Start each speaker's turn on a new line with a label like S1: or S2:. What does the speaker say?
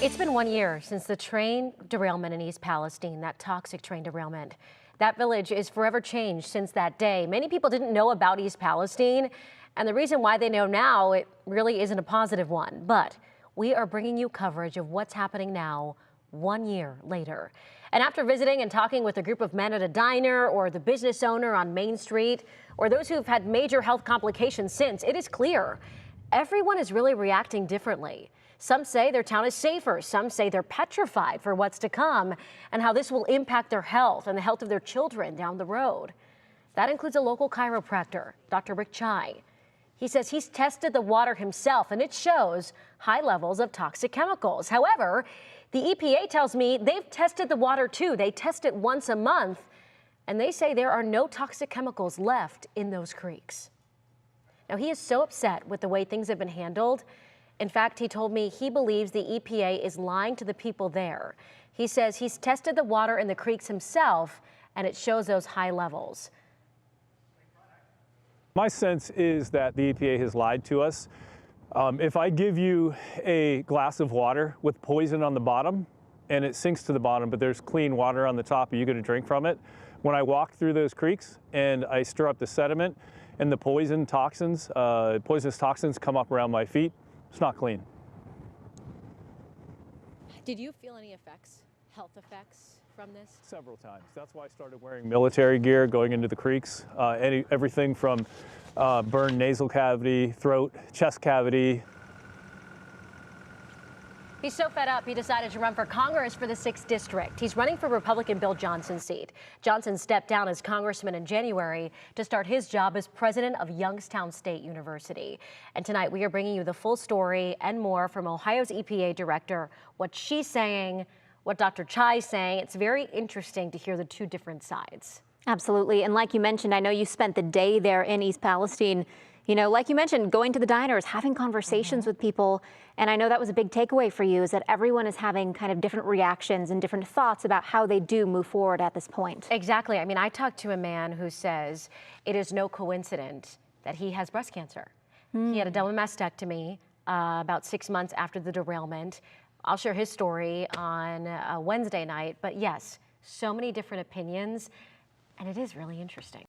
S1: It's been 1 year since the train derailment in East Palestine, that toxic train derailment. That village is forever changed since that day. Many people didn't know about East Palestine, and the reason why they know now, it really isn't a positive one. But we are bringing you coverage of what's happening now, 1 year later. And after visiting and talking with a group of men at a diner or the business owner on Main Street, or those who've had major health complications since, it is clear everyone is really reacting differently. Some say their town is safer. Some say they're petrified for what's to come and how this will impact their health and the health of their children down the road. That includes a local chiropractor, Dr. Rick Chai. He says he's tested the water himself and it shows high levels of toxic chemicals. However, the EPA tells me they've tested the water too. They test it once a month and they say there are no toxic chemicals left in those creeks. Now, he is so upset with the way things have been handled. In fact, he told me he believes the EPA is lying to the people there. He says he's tested the water in the creeks himself, and it shows those high levels.
S2: My sense is that the EPA has lied to us. If I give you a glass of water with poison on the bottom, and it sinks to the bottom, but there's clean water on the top, are you going to drink from it? When I walk through those creeks and I stir up the sediment and the poisonous toxins come up around my feet, it's not clean.
S1: Did you feel any health effects from this?
S2: Several times. That's why I started wearing military gear going into the creeks. Everything from burned nasal cavity, throat, chest cavity.
S1: He's so fed up, he decided to run for Congress for the 6th District. He's running for Republican Bill Johnson's seat. Johnson stepped down as congressman in January to start his job as president of Youngstown State University. And tonight we are bringing you the full story and more from Ohio's EPA director, what she's saying, what Dr. Chai's saying. It's very interesting to hear the two different sides.
S3: Absolutely. And like you mentioned, I know you spent the day there in East Palestine. You know, like you mentioned, going to the diners, having conversations with people. And I know that was a big takeaway for you, is that everyone is having kind of different reactions and different thoughts about how they do move forward at this point.
S1: Exactly. I mean, I talked to a man who says it is no coincidence that he has breast cancer. He had a double mastectomy about 6 months after the derailment. I'll share his story on Wednesday night. But yes, so many different opinions. And it is really interesting.